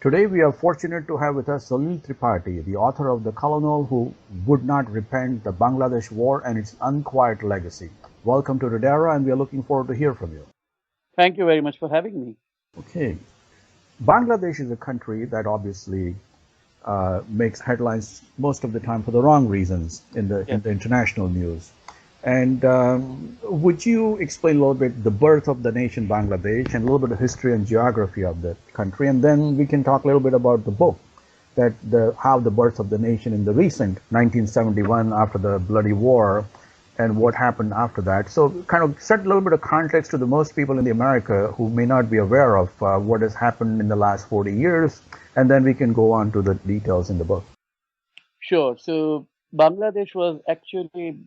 Today we are fortunate to have with us Salil Tripathi, the author of The Colonel Who Would Not Repent, The Bangladesh War and Its Unquiet Legacy. Welcome to Redera, and we are looking forward to hear from you. Thank you very much for having me. Okay. Bangladesh is a country that obviously makes headlines most of the time for the wrong reasons in the international news. And would you explain a little bit the birth of the nation Bangladesh and a little bit of history and geography of the country, and then we can talk a little bit about the book, how the birth of the nation in the recent 1971 after the bloody war, and what happened after that. So kind of set a little bit of context to the most people in the America who may not be aware of what has happened in the last 40 years, and then we can go on to the details in the book. Sure. So Bangladesh was actually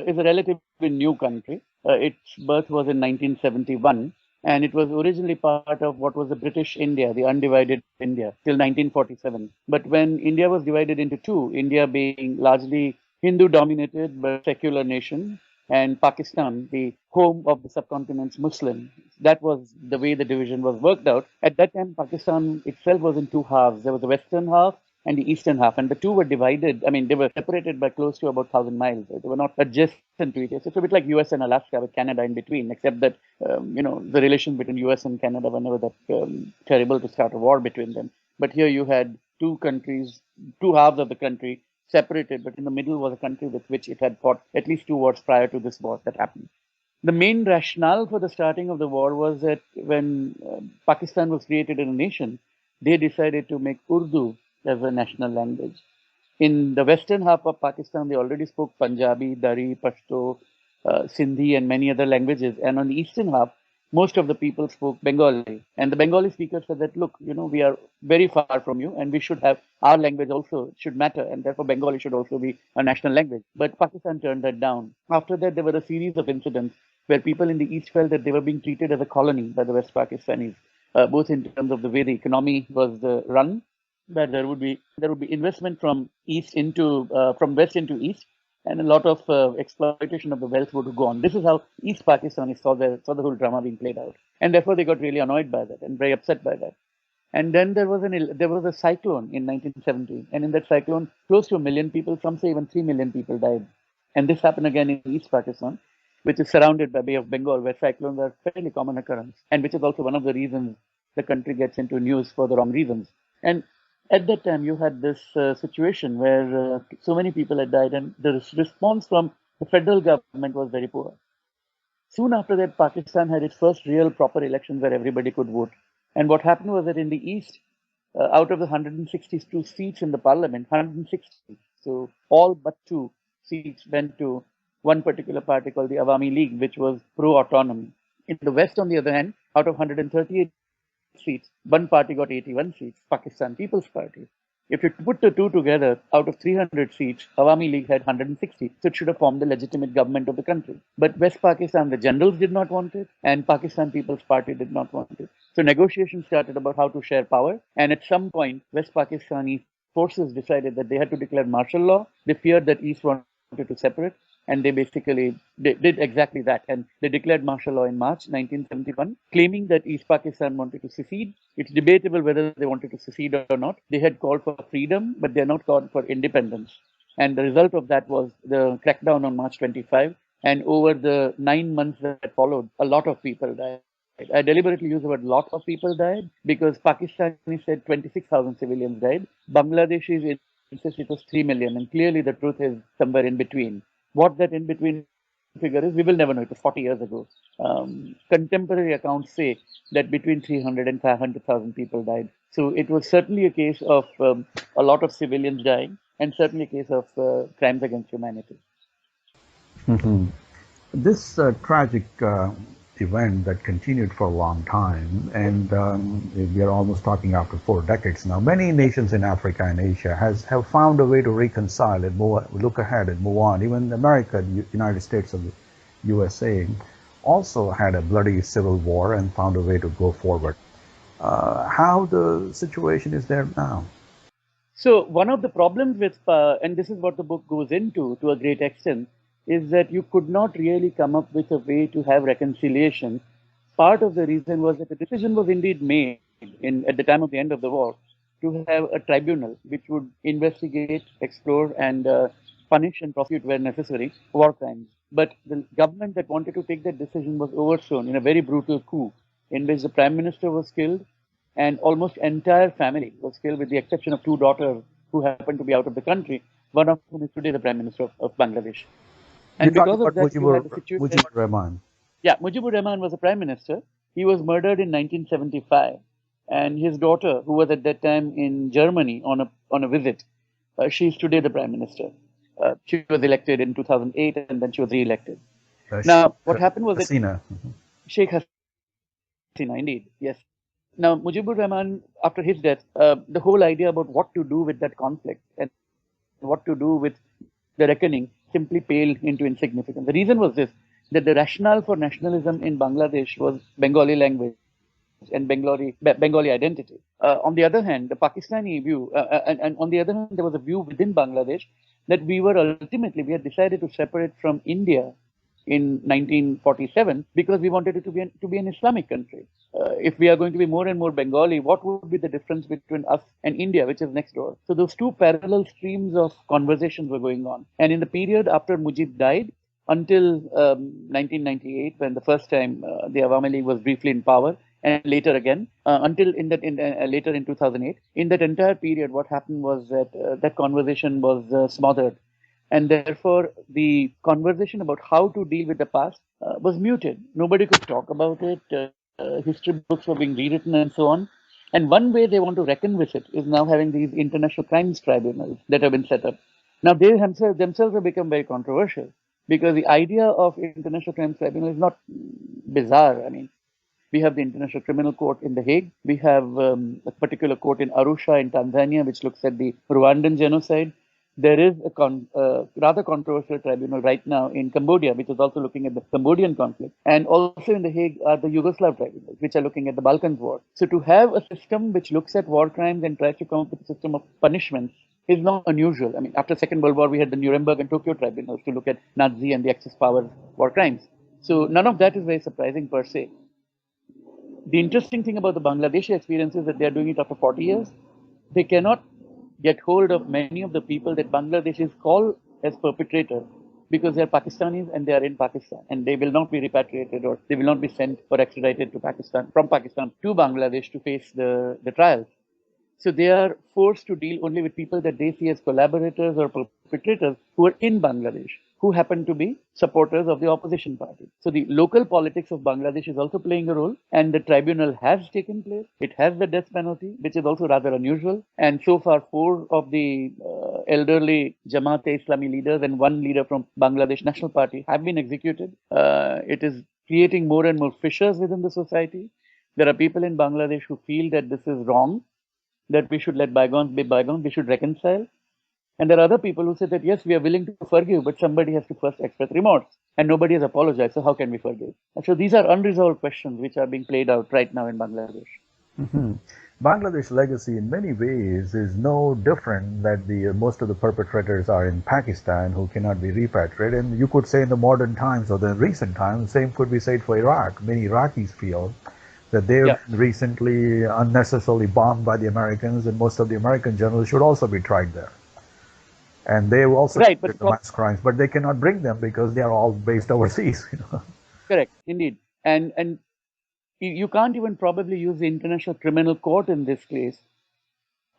is a relatively new country. Its birth was in 1971, and it was originally part of what was the British India, the undivided India, till 1947. But when India was divided into two, India being largely Hindu-dominated but secular nation, and Pakistan, the home of the subcontinent's Muslim, that was the way the division was worked out. At that time, Pakistan itself was in two halves. There was the western half and the eastern half, and the two were divided. I mean, they were separated by close to about 1,000 miles. They were not adjacent to each other. It's a bit like U.S. and Alaska with Canada in between, except that the relations between U.S. and Canada were never that terrible to start a war between them. But here you had two countries, two halves of the country separated, but in the middle was a country with which it had fought at least two wars prior to this war that happened. The main rationale for the starting of the war was that when Pakistan was created as a nation, they decided to make Urdu as a national language. In the western half of Pakistan, they already spoke Punjabi, Dari, Pashto, Sindhi, and many other languages. And on the eastern half, most of the people spoke Bengali. And the Bengali speakers said that, look, we are very far from you, and we should have our language also should matter, and therefore Bengali should also be a national language. But Pakistan turned that down. After that, there were a series of incidents where people in the east felt that they were being treated as a colony by the West Pakistanis, both in terms of the way the economy was run, that there would be investment from from west into east, and a lot of exploitation of the wealth would go on. This is how East Pakistanis saw the whole drama being played out, and therefore they got really annoyed by that and very upset by that. And then there was a cyclone in 1970, and in that cyclone, close to 1 million people, some say even 3 million people died. And this happened again in East Pakistan, which is surrounded by Bay of Bengal, where cyclones are fairly common occurrence, and which is also one of the reasons the country gets into news for the wrong reasons. And at that time, you had this situation where so many people had died, and the response from the federal government was very poor. Soon after that, Pakistan had its first real proper elections where everybody could vote. And what happened was that in the east, out of the 162 seats in the parliament, 160, so all but 2 seats went to one particular party called the Awami League, which was pro-autonomy. In the west, on the other hand, out of 138 seats, one party got 81 seats, Pakistan People's Party. If you put the two together, out of 300 seats, Awami League had 160, so it should have formed the legitimate government of the country. But West Pakistan, the generals did not want it, and Pakistan People's Party did not want it. So negotiations started about how to share power, and at some point, West Pakistani forces decided that they had to declare martial law. They feared that East wanted to separate, and they basically did exactly that. And they declared martial law in March 1971, claiming that East Pakistan wanted to secede. It's debatable whether they wanted to secede or not. They had called for freedom, but they're not called for independence. And the result of that was the crackdown on March 25. And over the 9 months that followed, a lot of people died. I deliberately use the word lot of people died because Pakistani said 26,000 civilians died. Bangladeshis insist it was 3 million, and clearly the truth is somewhere in between. What that in between figure is, we will never know. It was 40 years ago. Contemporary accounts say that between 300 and 500,000 people died. So it was certainly a case of a lot of civilians dying, and certainly a case of crimes against humanity. Mm-hmm. This tragic event that continued for a long time, and we are almost talking after 4 decades now. Many nations in Africa and Asia have found a way to reconcile and look ahead and move on. Even America, the United States of the USA, also had a bloody civil war and found a way to go forward. How the situation is there now? So one of the problems with, and this is what the book goes into to a great extent, is that you could not really come up with a way to have reconciliation. Part of the reason was that the decision was indeed made at the time of the end of the war to have a tribunal which would investigate, explore, and punish and prosecute where necessary war crimes. But the government that wanted to take that decision was overthrown in a very brutal coup in which the prime minister was killed and almost entire family was killed with the exception of two daughters who happened to be out of the country, one of whom is today the prime minister of Bangladesh. You And talk because of about that, you had a situation. Mujibur Rahman. Yeah, Mujibur Rahman was the prime minister. He was murdered in 1975, and his daughter, who was at that time in Germany on a visit, she's today the prime minister. She was elected in 2008, and then she was re-elected. Now, what happened was that Sheikh Hasina, indeed, yes. Now, Mujibur Rahman, after his death, the whole idea about what to do with that conflict and what to do with the reckoning simply paled into insignificance. The reason was this, that the rationale for nationalism in Bangladesh was Bengali language and Bengali identity. On the other hand, the Pakistani view, and on the other hand, there was a view within Bangladesh that we had decided to separate from India in 1947 because we wanted it to be an Islamic country. If we are going to be more and more Bengali, what would be the difference between us and India, which is next door? So those two parallel streams of conversations were going on. And in the period after Mujib died, until 1998, when the first time the Awami League was briefly in power, and later again, until later in 2008, in that entire period, what happened was that that conversation was smothered. And therefore, the conversation about how to deal with the past was muted. Nobody could talk about it. History books were being rewritten and so on. And one way they want to reckon with it is now having these international crimes tribunals that have been set up. Now, they themselves have become very controversial because the idea of international crimes tribunal is not bizarre. I mean, we have the International Criminal Court in The Hague. We have a particular court in Arusha in Tanzania, which looks at the Rwandan genocide. There is a rather controversial tribunal right now in Cambodia, which is also looking at the Cambodian conflict. And also in The Hague are the Yugoslav tribunals, which are looking at the Balkans war. So to have a system which looks at war crimes and tries to come up with a system of punishments is not unusual. I mean, after Second World War, we had the Nuremberg and Tokyo tribunals to look at Nazi and the Axis power war crimes. So none of that is very surprising per se. The interesting thing about the Bangladeshi experience is that they are doing it after 40 years. They cannot get hold of many of the people that Bangladeshis call as perpetrators because they are Pakistanis and they are in Pakistan and they will not be repatriated or they will not be sent or extradited to Pakistan, from Pakistan to Bangladesh to face the trials. So they are forced to deal only with people that they see as collaborators or perpetrators who are in Bangladesh, who happen to be supporters of the opposition party. So the local politics of Bangladesh is also playing a role, and the tribunal has taken place. It has the death penalty, which is also rather unusual. And so far, 4 of the elderly Jamaat-e-Islami leaders and 1 leader from Bangladesh National Party have been executed. It is creating more and more fissures within the society. There are people in Bangladesh who feel that this is wrong, that we should let bygones be bygones, we should reconcile. And there are other people who say that, yes, we are willing to forgive, but somebody has to first express remorse. And nobody has apologized, so how can we forgive? And so these are unresolved questions which are being played out right now in Bangladesh. Mm-hmm. Bangladesh legacy in many ways is no different that most of the perpetrators are in Pakistan who cannot be repatriated. And you could say in the modern times or the recent times, the same could be said for Iraq. Many Iraqis feel that they've recently unnecessarily bombed by the Americans, and most of the American generals should also be tried there. And they also committed the mass crimes, but they cannot bring them because they are all based overseas. Correct, indeed. And you can't even probably use the International Criminal Court in this case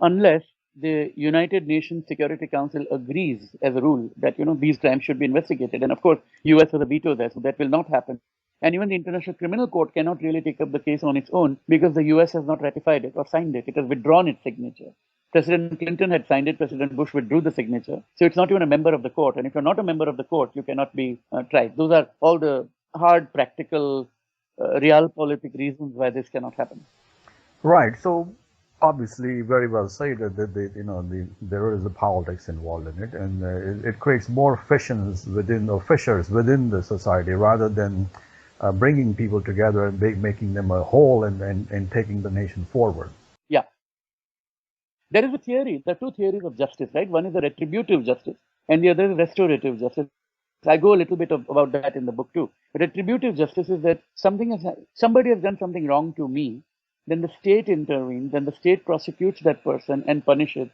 unless the United Nations Security Council agrees as a rule that these crimes should be investigated. And of course, US has a veto there, so that will not happen. And even the International Criminal Court cannot really take up the case on its own because the US has not ratified it or signed it. It has withdrawn its signature. President Clinton had signed it. President Bush withdrew the signature. So it's not even a member of the court. And if you're not a member of the court, you cannot be tried. Those are all the hard, practical, realpolitik reasons why this cannot happen. Right. So obviously, very well said that there is a politics involved in it, and it creates more fissures within the society rather than bringing people together and making them a whole and taking the nation forward. Yeah. There is a theory. There are 2 theories of justice, right? One is a retributive justice, and the other is restorative justice. I go a little bit about that in the book too. Retributive justice is that somebody has done something wrong to me, then the state intervenes, then the state prosecutes that person and punishes.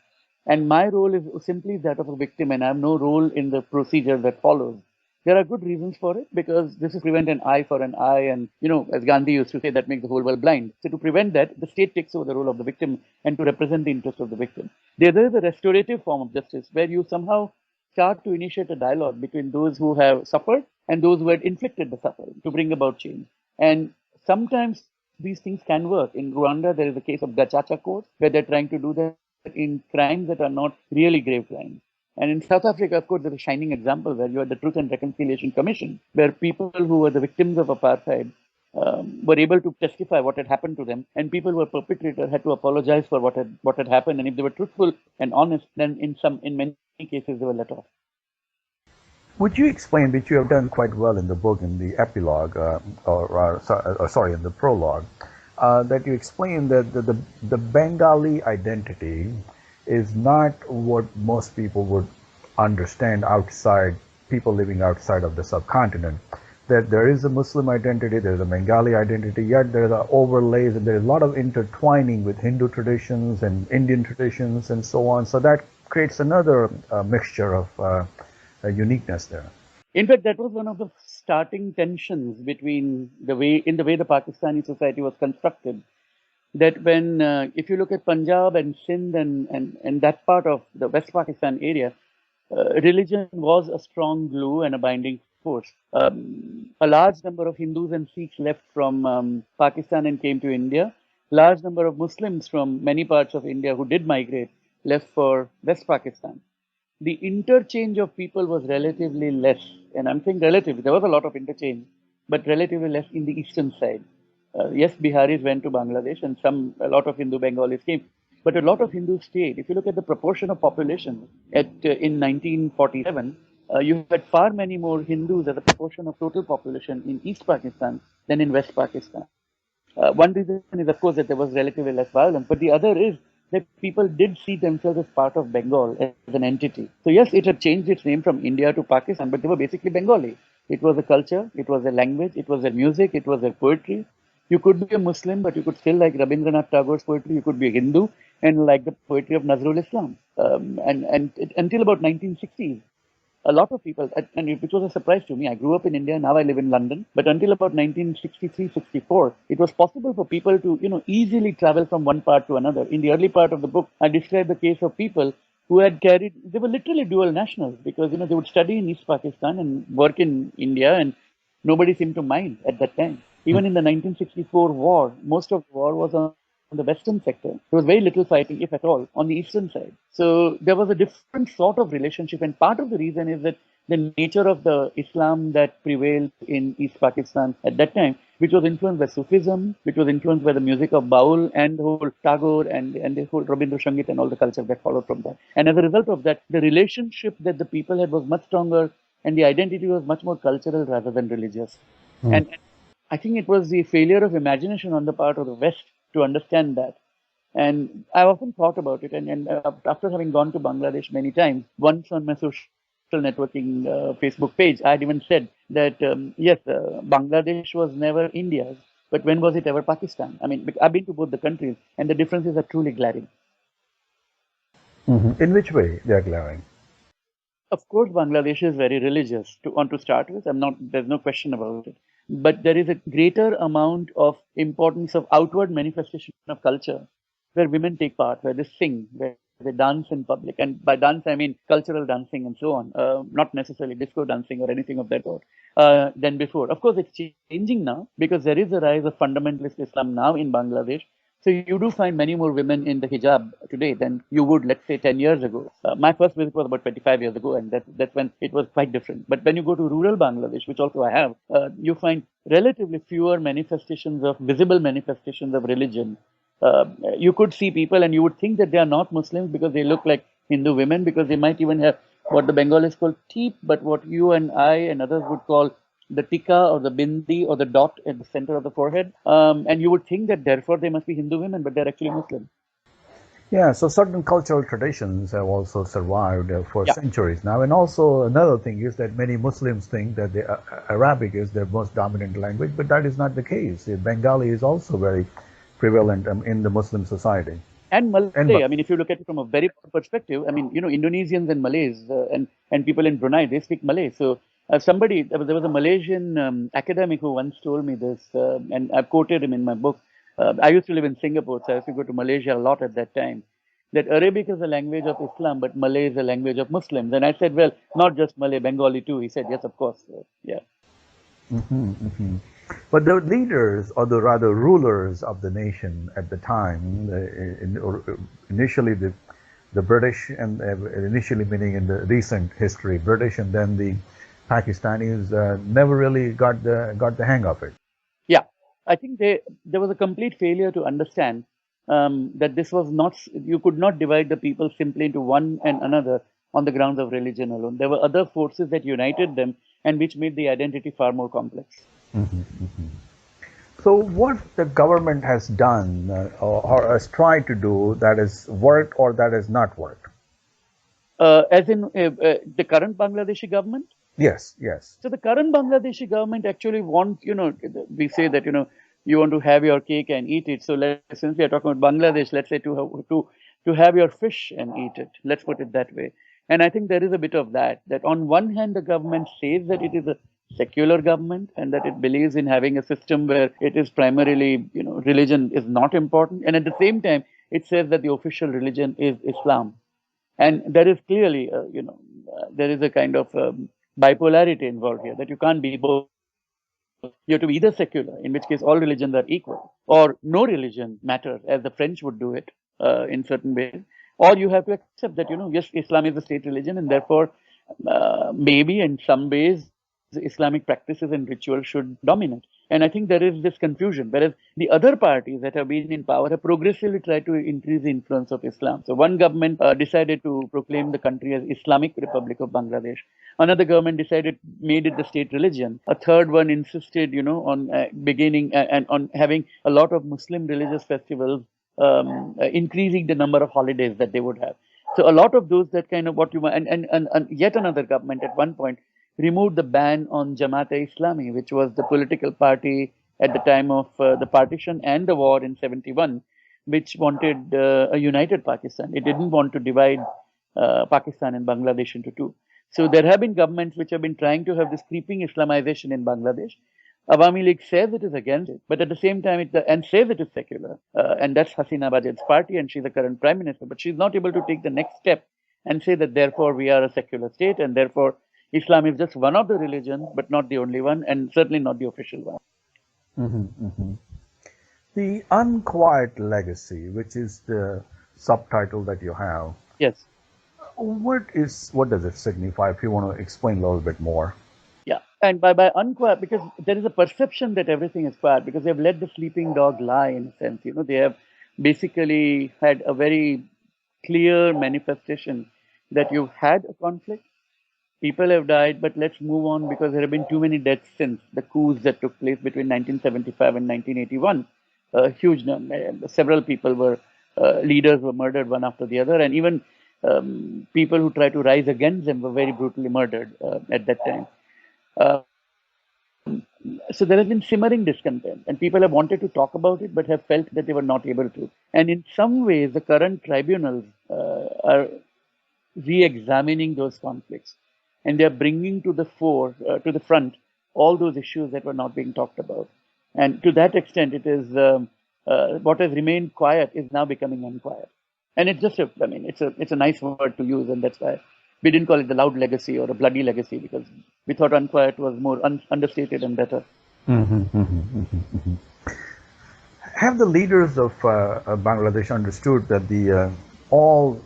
And my role is simply that of a victim, and I have no role in the procedure that follows. There are good reasons for it, because this is prevent an eye for an eye, and as Gandhi used to say, that makes the whole world blind. So to prevent that, the state takes over the role of the victim and to represent the interest of the victim. The other is a restorative form of justice, where you somehow start to initiate a dialogue between those who have suffered and those who had inflicted the suffering to bring about change. And sometimes these things can work. In Rwanda, there is a case of Gacaca court, where they're trying to do that in crimes that are not really grave crimes. And in South Africa, of course, there's a shining example where you had the Truth and Reconciliation Commission, where people who were the victims of apartheid were able to testify what had happened to them, and people who were perpetrators had to apologize for what had happened. And if they were truthful and honest, then in many cases they were let off. Would you explain, which you have done quite well in the book, in the epilogue, in the prologue, that you explain that the Bengali identity is not what most people would understand outside, people living outside of the subcontinent. That there is a Muslim identity, there is a Bengali identity, yet there are overlays and there is a lot of intertwining with Hindu traditions and Indian traditions and so on. So that creates another mixture of uniqueness there. In fact, that was one of the starting tensions between the way the Pakistani society was constructed. That when, if you look at Punjab and Sindh and that part of the West Pakistan area, religion was a strong glue and a binding force. A large number of Hindus and Sikhs left from Pakistan and came to India. Large number of Muslims from many parts of India who did migrate left for West Pakistan. The interchange of people was relatively less, and I'm saying relatively. There was a lot of interchange, but relatively less in the eastern side. Yes, Biharis went to Bangladesh, and a lot of Hindu Bengalis came, but a lot of Hindus stayed. If you look at the proportion of population in 1947, you had far many more Hindus as a proportion of total population in East Pakistan than in West Pakistan. One reason is, of course, that there was relatively less violence, but the other is that people did see themselves as part of Bengal as an entity. So yes, it had changed its name from India to Pakistan, but they were basically Bengali. It was a culture, it was a language, it was their music, it was their poetry. You could be a Muslim, but you could still like Rabindranath Tagore's poetry. You could be a Hindu and like the poetry of Nazrul Islam. Until about 1960s, a lot of people, and which was a surprise to me. I grew up in India, now I live in London. But until about 1963-64, it was possible for people to, easily travel from one part to another. In the early part of the book, I describe the case of people who had they were literally dual nationals, because, they would study in East Pakistan and work in India, and nobody seemed to mind at that time. Even in the 1964 war, most of the war was on the western sector. There was very little fighting, if at all, on the eastern side. So there was a different sort of relationship, and part of the reason is that the nature of the Islam that prevailed in East Pakistan at that time, which was influenced by Sufism, which was influenced by the music of Baul and the whole Tagore and the whole Rabindra Sangeet and all the culture that followed from that. And as a result of that, the relationship that the people had was much stronger, and the identity was much more cultural rather than religious. And I think it was the failure of imagination on the part of the West to understand that. And I've often thought about it. And after having gone to Bangladesh many times, once on my social networking Facebook page, I had even said that, yes, Bangladesh was never India's, but when was it ever Pakistan? I mean, I've been to both the countries, and the differences are truly glaring. In which way they are glaring? Of course, Bangladesh is very religious to start with. There's no question about it. But there is a greater amount of importance of outward manifestation of culture, where women take part, where they sing, where they dance in public. And by dance, I mean cultural dancing and so on, not necessarily disco dancing or anything of that sort, than before. Of course, it's changing now, because there is a rise of fundamentalist Islam now in Bangladesh. So you do find many more women in the hijab today than you would, let's say, 10 years ago. My first visit was about 25 years ago, and that's when it was quite different. But when you go to rural Bangladesh, which also I have, you find relatively fewer visible manifestations of religion. You could see people and you would think that they are not Muslims because they look like Hindu women, because they might even have what the Bengalis call teep, but what you and I and others would call the tikka or the bindi or the dot at the center of the forehead. And you would think that therefore they must be Hindu women, but they're actually Muslim. Yeah, so certain cultural traditions have also survived for centuries now. And also another thing is that many Muslims think that Arabic is their most dominant language, but that is not the case. Bengali is also very prevalent in the Muslim society. And And Malay, I mean, if you look at it from a very broad perspective, I mean, Indonesians and Malays and people in Brunei, they speak Malay. So there was a Malaysian academic who once told me this, and I've quoted him in my book. I used to live in Singapore, so I used to go to Malaysia a lot at that time. That Arabic is the language of Islam, but Malay is the language of Muslims. And I said, well, not just Malay, Bengali too. He said, yes, of course. Yeah. Mhm, mhm. But the leaders, or the rather rulers of the nation at the time, initially the British, and initially meaning in the recent history, British, and then the Pakistanis, never really got the hang of it. Yeah, I think there was a complete failure to understand that this was not, you could not divide the people simply into one and another on the grounds of religion alone. There were other forces that united them and which made the identity far more complex. Mhm, mhm. So what the government has done or has tried to do that has worked or that has not worked? As in the current Bangladeshi government? Yes, yes. So the current Bangladeshi government actually wants, we say that, you want to have your cake and eat it. So since we are talking about Bangladesh, let's say to have your fish and eat it. Let's put it that way. And I think there is a bit of that on one hand, the government says that it is a secular government and that it believes in having a system where it is primarily, religion is not important. And at the same time, it says that the official religion is Islam. And there is clearly, there is a kind of bipolarity involved here that you can't be both. You have to be either secular, in which case all religions are equal, or no religion matters, as the French would do it in certain ways, or you have to accept that, yes, Islam is the state religion, and therefore maybe in some ways Islamic practices and rituals should dominate. And I think there is this confusion, whereas the other parties that have been in power have progressively tried to increase the influence of Islam. So one government decided to proclaim the country as Islamic Republic of Bangladesh. Another government made it the state religion. A third one insisted, on beginning and on having a lot of Muslim religious festivals, increasing the number of holidays that they would have. So a lot of those that kind of what you and yet another government at one point removed the ban on Jamaat-e-Islami, which was the political party at the time of the partition and the war in 71, which wanted a united Pakistan. It didn't want to divide Pakistan and Bangladesh into two. So there have been governments which have been trying to have this creeping Islamization in Bangladesh. Awami League says it is against it, but at the same time, and says it is secular. And that's Hasina Wajid's party, and she's the current prime minister. But she's not able to take the next step and say that therefore we are a secular state, and therefore Islam is just one of the religions, but not the only one, and certainly not the official one. Mm-hmm, mm-hmm. The Unquiet Legacy, which is the subtitle that you have. Yes. What does it signify, if you want to explain a little bit more? Yeah, and by unquiet, because there is a perception that everything is quiet, because they have let the sleeping dog lie in a sense. They have basically had a very clear manifestation that you've had a conflict, people have died, but let's move on because there have been too many deaths since the coups that took place between 1975 and 1981. A huge number, several people leaders were murdered one after the other, and even people who tried to rise against them were very brutally murdered at that time. So there has been simmering discontent, and people have wanted to talk about it, but have felt that they were not able to. And in some ways, the current tribunals are re-examining those conflicts, and they are bringing to the front, all those issues that were not being talked about. And to that extent, it is what has remained quiet is now becoming unquiet. And it's just it's a nice word to use, and that's why we didn't call it the loud legacy or a bloody legacy, because we thought unquiet was more understated and better. Mm-hmm, mm-hmm, mm-hmm. Have the leaders of Bangladesh understood that all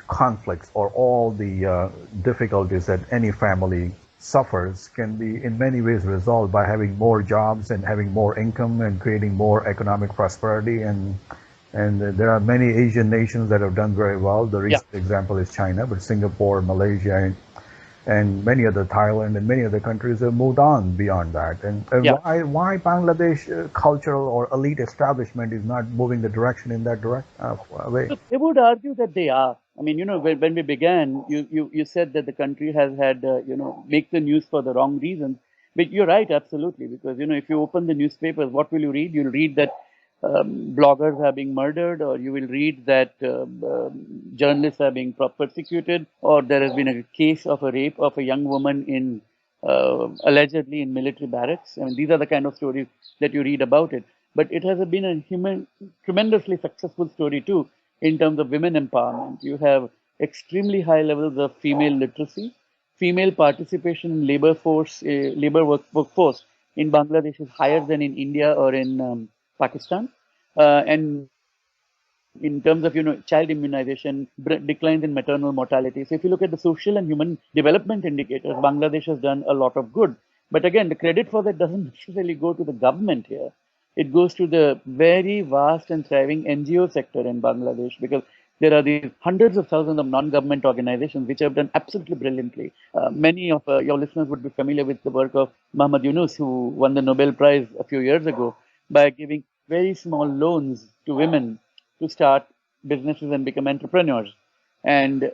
conflicts or all the difficulties that any family suffers can be in many ways resolved by having more jobs and having more income and creating more economic prosperity, and there are many Asian nations that have done very well. The recent example is China, but Singapore, Malaysia, and many other, Thailand, and many other countries have moved on beyond that. And why Bangladesh cultural or elite establishment is not moving the direction in that way? So they would argue that they are. I mean, when we began, you said that the country has had, make the news for the wrong reasons. But you're right, absolutely, because if you open the newspapers, what will you read? You'll read that bloggers are being murdered, or you will read that journalists are being persecuted, or there has been a case of a rape of a young woman in allegedly in military barracks. I mean, these are the kind of stories that you read about it. But it has been a tremendously successful story too in terms of women empowerment. You have extremely high levels of female literacy, female participation in workforce in Bangladesh is higher than in India or in Pakistan, and in terms of child immunization, declines in maternal mortality. So if you look at the social and human development indicators, Bangladesh has done a lot of good. But again, the credit for that doesn't necessarily go to the government here. It goes to the very vast and thriving NGO sector in Bangladesh, because there are these hundreds of thousands of non-government organizations which have done absolutely brilliantly. Many of your listeners would be familiar with the work of Muhammad Yunus, who won the Nobel Prize a few years ago by giving very small loans to women to start businesses and become entrepreneurs. And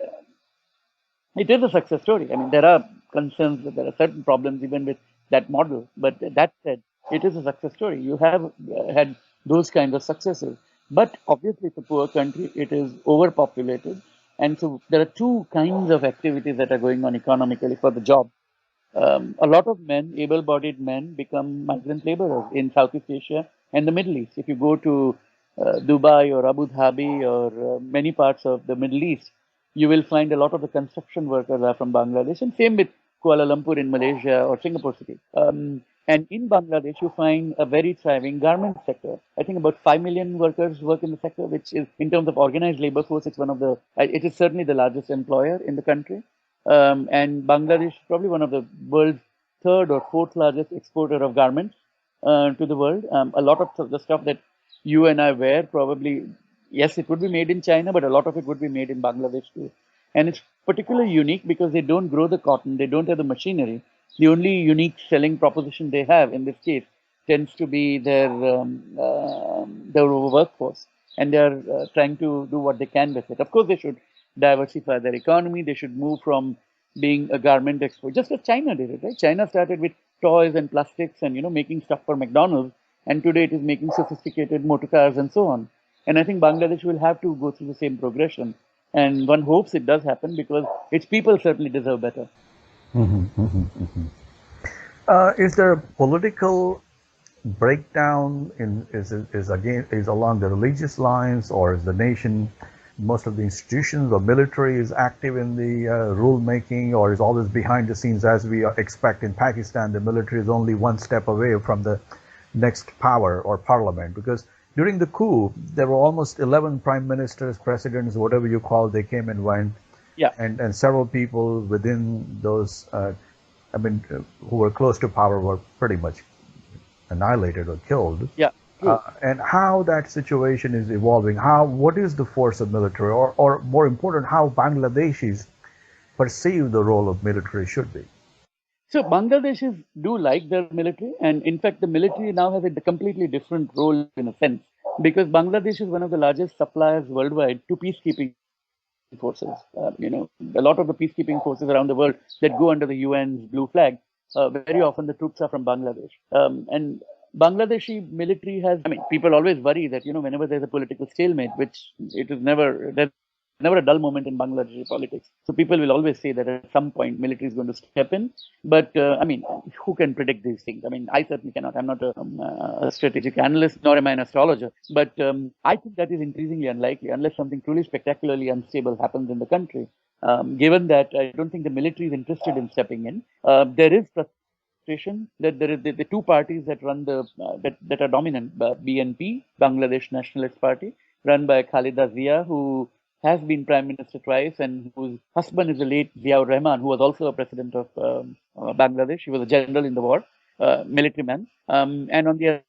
it is a success story. I mean, there are concerns that there are certain problems even with that model. But that said, it is a success story. You have had those kinds of successes. But obviously, it's a poor country. It is overpopulated. And so there are two kinds of activities that are going on economically for the job. A lot of men, able-bodied men, become migrant laborers in Southeast Asia and the Middle East. If you go to Dubai or Abu Dhabi or many parts of the Middle East, you will find a lot of the construction workers are from Bangladesh, and same with Kuala Lumpur in Malaysia or Singapore City. And in Bangladesh, you find a very thriving garment sector. I think about 5 million workers work in the sector, which is, in terms of organized labor force, it is certainly the largest employer in the country. And Bangladesh is probably one of the world's third or fourth largest exporter of garments to the world. A lot of the stuff that you and I wear probably, yes, it would be made in China, but a lot of it would be made in Bangladesh too. And it's particularly unique because they don't grow the cotton, they don't have the machinery. The only unique selling proposition they have in this case tends to be their workforce, and they are trying to do what they can with it. Of course, they should diversify their economy. They should move from being a garment export, just as China did it, right? China started with toys and plastics and making stuff for McDonald's, and today it is making sophisticated motor cars and so on. And I think Bangladesh will have to go through the same progression, and one hopes it does happen because its people certainly deserve better. Is there a political breakdown is along the religious lines, or is the nation, most of the institutions or military is active in the rule making, or is always behind the scenes? As we expect in Pakistan, the military is only one step away from the next power or parliament, because during the coup there were almost 11 prime ministers, presidents, whatever you call, they came and went. Yeah. And several people within those who were close to power were pretty much annihilated or killed. Yeah. And how that situation is evolving, what is the force of military, or more important, how Bangladeshis perceive the role of military should be? So Bangladeshis do like their military, and in fact the military now has a completely different role in a sense, because Bangladesh is one of the largest suppliers worldwide to peacekeeping forces. A lot of the peacekeeping forces around the world that go under the UN's blue flag, very often the troops are from Bangladesh. And Bangladeshi military has, people always worry that, whenever there's a political stalemate, which there's never a dull moment in Bangladeshi politics. So people will always say that at some point military is going to step in. But who can predict these things? I certainly cannot. I'm not a strategic analyst, nor am I an astrologer. But I think that is increasingly unlikely unless something truly spectacularly unstable happens in the country. Given that I don't think the military is interested in stepping in, there is frustration that there is the two parties that run that are dominant, BNP, Bangladesh Nationalist Party, run by Khalida Zia, who has been prime minister twice, and whose husband is the late Ziaur Rahman, who was also a president of Bangladesh. He was a general in the war, military man. And on the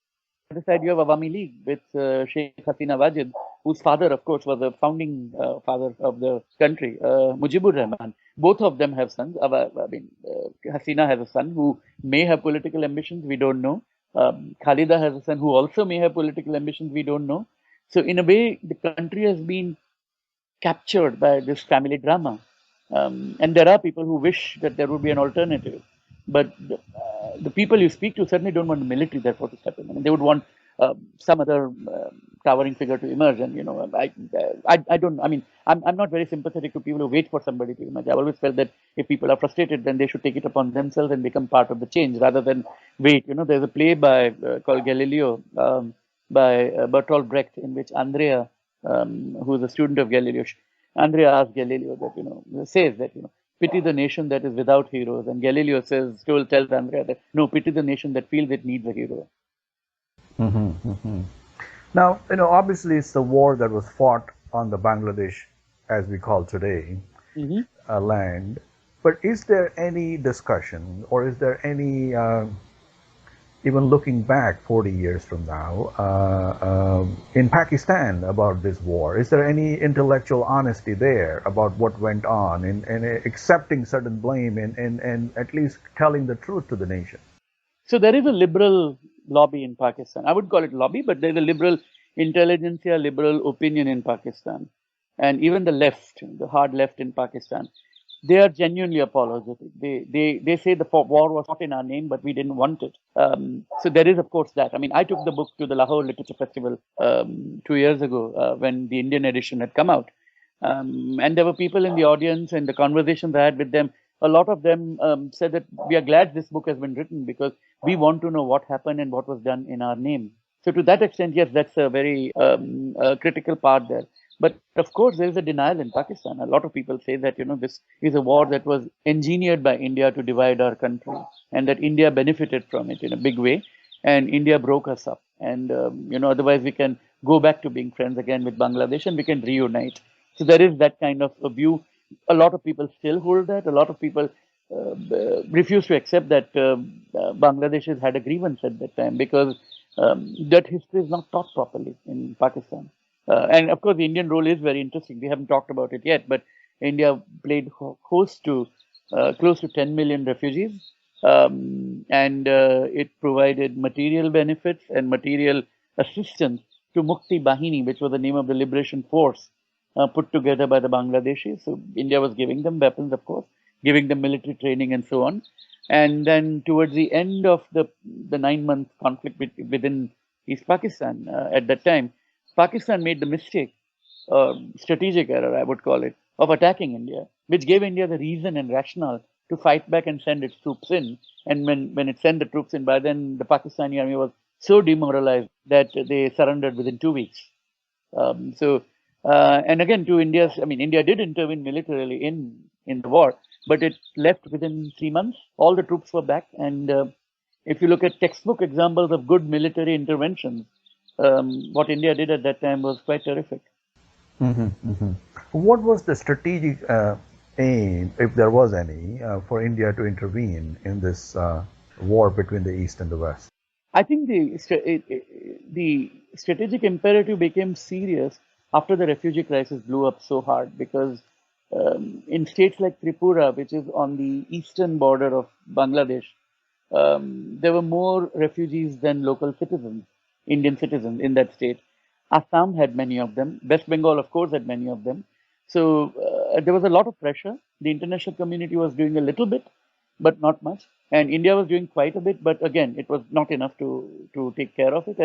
other side, you have Awami League with Sheikh Hasina Wajid, whose father, of course, was the founding father of the country, Mujibur Rahman. Both of them have sons. Hasina has a son who may have political ambitions, we don't know. Khalida has a son who also may have political ambitions, we don't know. So in a way, the country has been captured by this family drama. And there are people who wish that there would be an alternative. But the people you speak to certainly don't want the military, therefore, to step in. They would want some other towering figure to emerge. And I don't. I mean, I'm not very sympathetic to people who wait for somebody to emerge. I've always felt that if people are frustrated, then they should take it upon themselves and become part of the change rather than wait. There's a play by called Galileo by Bertolt Brecht, in which Andrea, who's a student of Galileo, Andrea asks Galileo that says that pity the nation that is without heroes, and Galileo tells Andrea that no, pity the nation that feels it needs a hero. Now, obviously it's the war that was fought on the Bangladesh, as we call today, land. But is there any discussion, or is there any, even looking back 40 years from now, in Pakistan about this war? Is there any intellectual honesty there about what went on, and accepting certain blame, and at least telling the truth to the nation? So there is a liberal lobby in Pakistan. I would call it lobby, but there's a liberal intelligentsia, liberal opinion in Pakistan. And even the left, the hard left in Pakistan, they are genuinely apologetic. They say the war was fought in our name, but we didn't want it. So there is, of course, that. I mean, I took the book to the Lahore Literature Festival 2 years ago when the Indian edition had come out. And there were people in the audience, and the conversations I had with them, a lot of them said that we are glad this book has been written because we want to know what happened and what was done in our name. So to that extent, yes, that's a very critical part there. But of course, there is a denial in Pakistan. A lot of people say that, this is a war that was engineered by India to divide our country, and that India benefited from it in a big way. And India broke us up. And, otherwise we can go back to being friends again with Bangladesh and we can reunite. So there is that kind of a view. A lot of people still hold that. A lot of people refuse to accept that Bangladesh has had a grievance at that time because that history is not taught properly in Pakistan. And of course, the Indian role is very interesting. We haven't talked about it yet, but India played host to close to 10 million refugees. And it provided material benefits and material assistance to Mukti Bahini, which was the name of the liberation force put together by the Bangladeshis. So India was giving them weapons, of course, giving them military training and so on. And then towards the end of the 9-month conflict within East Pakistan at that time, Pakistan made the mistake, strategic error, I would call it, of attacking India, which gave India the reason and rationale to fight back and send its troops in. And when it sent the troops in, by then the Pakistani army was so demoralized that they surrendered within 2 weeks. And again, India did intervene militarily in the war, but it left within 3 months. All the troops were back. And if you look at textbook examples of good military interventions, what India did at that time was quite terrific. What was the strategic aim, if there was any, for India to intervene in this war between the East and the West? I think the strategic imperative became serious after the refugee crisis blew up so hard, because in states like Tripura, which is on the eastern border of Bangladesh, there were more refugees than local citizens, Indian citizens in that state. Assam had many of them. West Bengal, of course, had many of them. So there was a lot of pressure. The international community was doing a little bit, but not much. And India was doing quite a bit, but again, it was not enough to take care of it.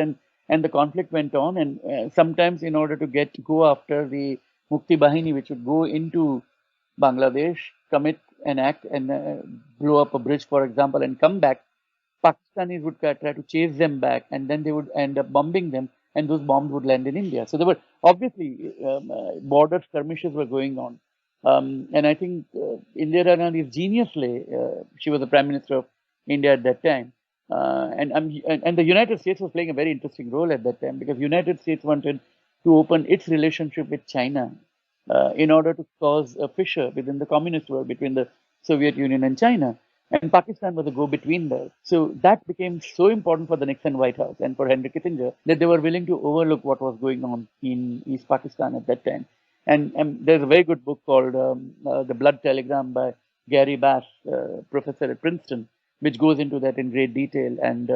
And the conflict went on. And sometimes, in order to go after the Mukti Bahini, which would go into Bangladesh, commit an act and blow up a bridge, for example, and come back, Pakistanis would try to chase them back, and then they would end up bombing them, and those bombs would land in India. So there were obviously border skirmishes were going on. And I think Indira Gandhi's geniusly, she was the Prime Minister of India at that time. And the United States was playing a very interesting role at that time, because United States wanted to open its relationship with China in order to cause a fissure within the communist world between the Soviet Union and China. And Pakistan was a go-between there. So that became so important for the Nixon White House and for Henry Kissinger that they were willing to overlook what was going on in East Pakistan at that time. And there's a very good book called The Blood Telegram by Gary Bass, professor at Princeton, which goes into that in great detail, and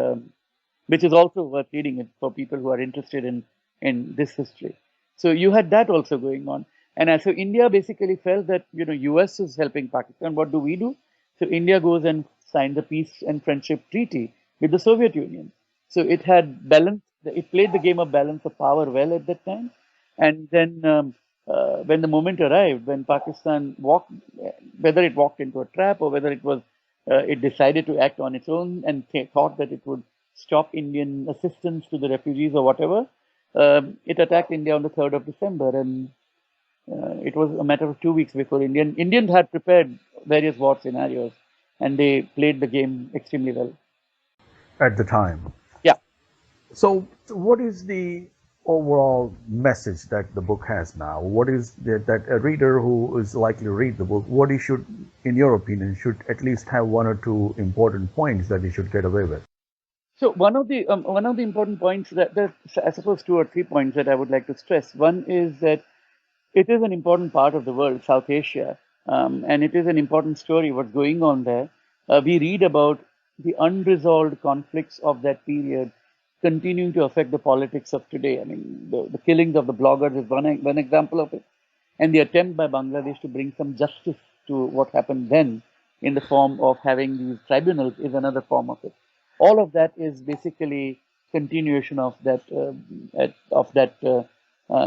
which is also worth reading it for people who are interested in this history. So you had that also going on. And so India basically felt that, US is helping Pakistan. What do we do? So India goes and signs the Peace and Friendship Treaty with the Soviet Union. So it had balanced it played the game of balance of power well at that time. And then when the moment arrived, when Pakistan walked, whether it walked into a trap or whether it decided to act on its own and thought that it would stop Indian assistance to the refugees or whatever, it attacked India on the 3rd of December, and it was a matter of 2 weeks before Indians had prepared various war scenarios, and they played the game extremely well. At the time. Yeah. So, what is the overall message that the book has now? What is that a reader who is likely to read the book, what he should, in your opinion, should at least have one or two important points that he should get away with? So one of the important points that I suppose 2 or 3 points that I would like to stress. One is that it is an important part of the world, South Asia, and it is an important story what's going on there. We read about the unresolved conflicts of that period continuing to affect the politics of today. I mean, the killings of the bloggers is one example of it, and the attempt by Bangladesh to bring some justice to what happened then in the form of having these tribunals is another form of it. All of that is basically continuation of that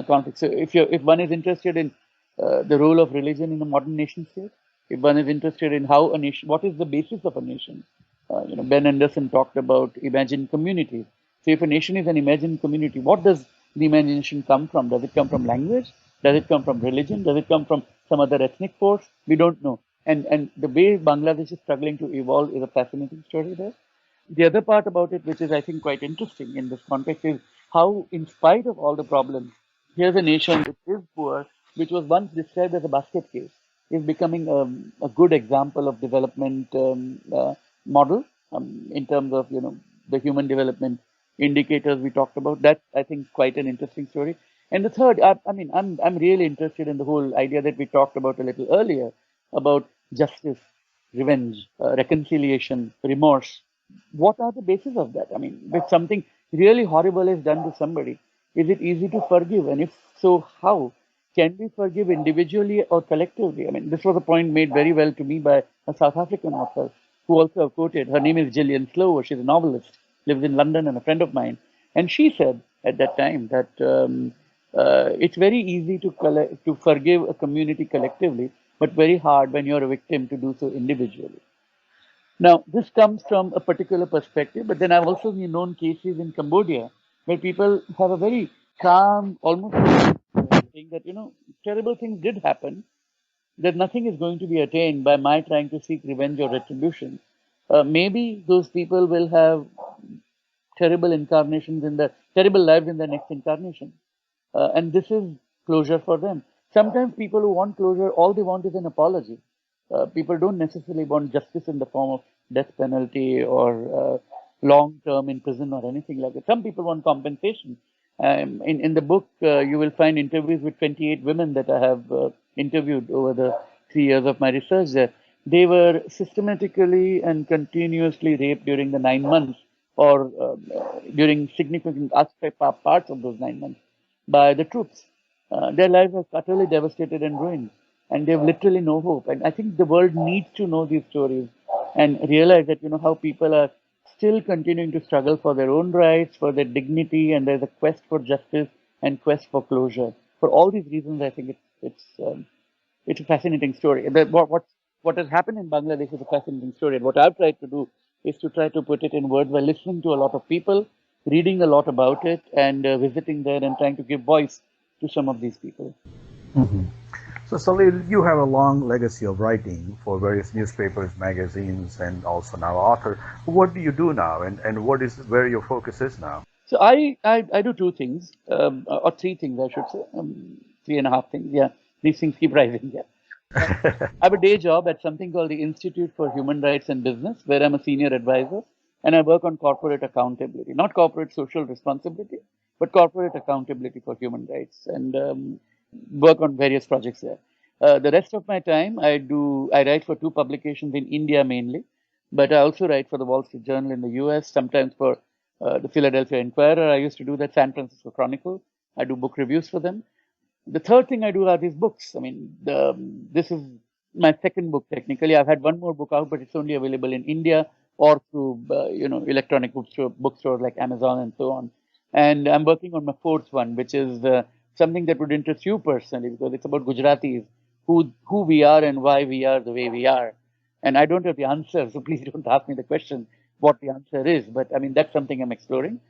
conflict. So if one is interested in the role of religion in a modern nation state, if one is interested in how a nation, what is the basis of a nation, Ben Anderson talked about imagined communities. So if a nation is an imagined community, what does the imagination come from? Does it come from language? Does it come from religion? Does it come from some other ethnic force? We don't know. And the way Bangladesh is struggling to evolve is a fascinating story there. The other part about it, which is I think quite interesting in this context, is how, in spite of all the problems, here's a nation which is poor, which was once described as a basket case, is becoming a good example of development model in terms of the human development indicators we talked about. That's I think quite an interesting story. And the third, I'm really interested in the whole idea that we talked about a little earlier about justice, revenge, reconciliation, remorse. What are the basis of that? I mean, if something really horrible is done to somebody, is it easy to forgive? And if so, how? Can we forgive individually or collectively? I mean, this was a point made very well to me by a South African author who also quoted. Her name is Gillian Slower. She's a novelist, lives in London, and a friend of mine. And she said at that time that it's very easy to forgive a community collectively, but very hard when you're a victim to do so individually. Now, this comes from a particular perspective, but then I've also known cases in Cambodia where people have a very calm, almost saying that, terrible things did happen, that nothing is going to be attained by my trying to seek revenge or retribution. Maybe those people will have terrible terrible lives in their next incarnation. And this is closure for them. Sometimes people who want closure, all they want is an apology. People don't necessarily want justice in the form of death penalty or long term in prison or anything like that. Some people want compensation. In the book, you will find interviews with 28 women that I have interviewed over the 3 years of my research there. They were systematically and continuously raped during the 9 months or during significant parts of those 9 months by the troops. Their lives are utterly devastated and ruined, and they have literally no hope. And I think the world needs to know these stories and realize that how people are still continuing to struggle for their own rights, for their dignity, and there's a quest for justice and quest for closure. For all these reasons, I think it's a fascinating story. What has happened in Bangladesh is a fascinating story, and what I've tried to do is to try to put it in words by listening to a lot of people, reading a lot about it, and visiting there and trying to give voice to some of these people. Mm-hmm. So, Salil, you have a long legacy of writing for various newspapers, magazines, and also now author. What do you do now, and where your focus is now? So I do 2 things, or 3 things, I should say, 3.5 things. Yeah, these things keep rising. Yeah. I have a day job at something called the Institute for Human Rights and Business, where I'm a senior advisor, and I work on corporate accountability, not corporate social responsibility, but corporate accountability for human rights, and work on various projects there. The rest of my time, I write for 2 publications in India mainly, but I also write for the Wall Street Journal in the US, sometimes for the Philadelphia Inquirer. I used to do that, San Francisco Chronicle. I do book reviews for them. The third thing I do are these books. I mean, this is my second book technically. I've had one more book out, but it's only available in India or through electronic bookstores like Amazon and so on. And I'm working on my fourth one, which is something that would interest you personally, because it's about Gujaratis, who we are and why we are the way we are. And I don't have the answer, so please don't ask me the question what the answer is. But I mean, that's something I'm exploring.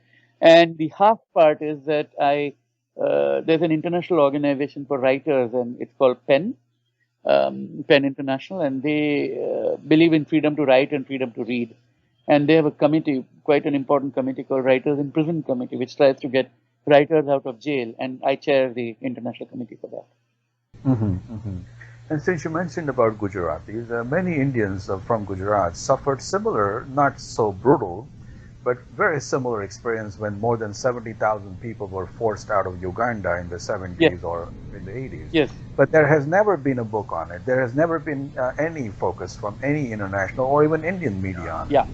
And the half part is that there's an international organization for writers, and it's called PEN International, and they believe in freedom to write and freedom to read. And they have a committee, quite an important committee called Writers in Prison Committee, which tries to get writers out of jail. And I chair the international committee for that. And since you mentioned about Gujaratis, many Indians from Gujarat suffered similar, not so brutal, but very similar experience when more than 70,000 people were forced out of Uganda in the 70s Yes. or in the 80s. Yes. But there has never been a book on it. There has never been any focus from any international or even Indian media on it. Yeah.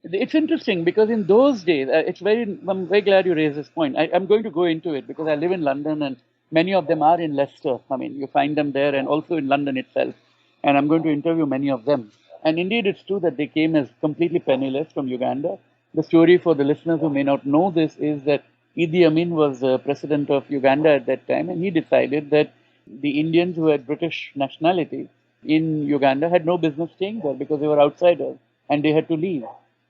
It's interesting because in those days, I'm very glad you raised this point. I'm going to go into it because I live in London and many of them are in Leicester. I mean, you find them there and also in London itself. And I'm going to interview many of them. And indeed, it's true that they came as completely penniless from Uganda. The story for the listeners who may not know this is that Idi Amin was president of Uganda at that time, and he decided that the Indians who had British nationality in Uganda had no business staying there because they were outsiders and they had to leave.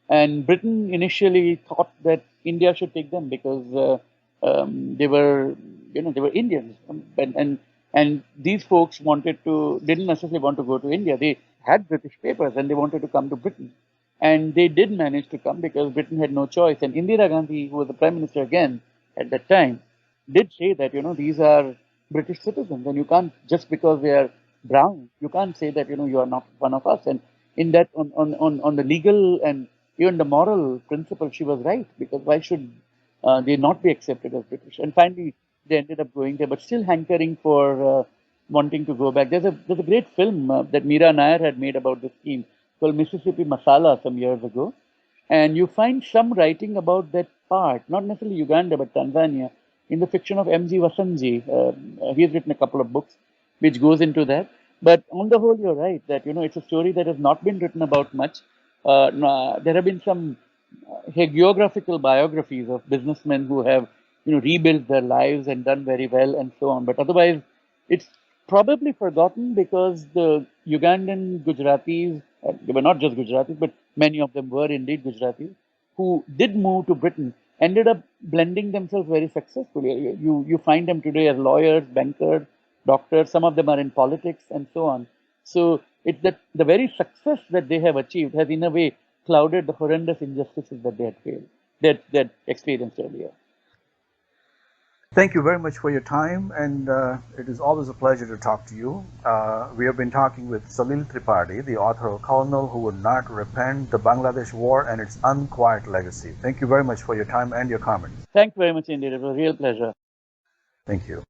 And Britain initially thought that India should take them because they were, they were Indians, and these folks didn't necessarily want to go to India. They had British papers and they wanted to come to Britain. And they did manage to come because Britain had no choice. And Indira Gandhi, who was the prime minister again at that time, did say that, these are British citizens and you can't, just because they are brown, you can't say that, you are not one of us. And in that, on the legal and even the moral principle, she was right, because why should they not be accepted as British? And finally, they ended up going there, but still hankering for wanting to go back. There's a great film that Meera Nair had made about this scheme called Mississippi Masala some years ago. And you find some writing about that part, not necessarily Uganda, but Tanzania, in the fiction of M.G. Vasanji. He's written a couple of books which goes into that. But on the whole, you're right that, it's a story that has not been written about much. There have been some hagiographical biographies of businessmen who have, rebuilt their lives and done very well and so on. But otherwise, it's probably forgotten because the Ugandan Gujaratis, they were not just Gujaratis, but many of them were indeed Gujaratis, who did move to Britain, ended up blending themselves very successfully. You find them today as lawyers, bankers, doctors, some of them are in politics and so on. So it's that the very success that they have achieved has in a way clouded the horrendous injustices that they had experienced earlier. Thank you very much for your time, and it is always a pleasure to talk to you. We have been talking with Salil Tripathi, the author of Colonel Who Would Not Repent, the Bangladesh War and Its Unquiet Legacy. Thank you very much for your time and your comments. Thank you very much indeed. It was a real pleasure. Thank you.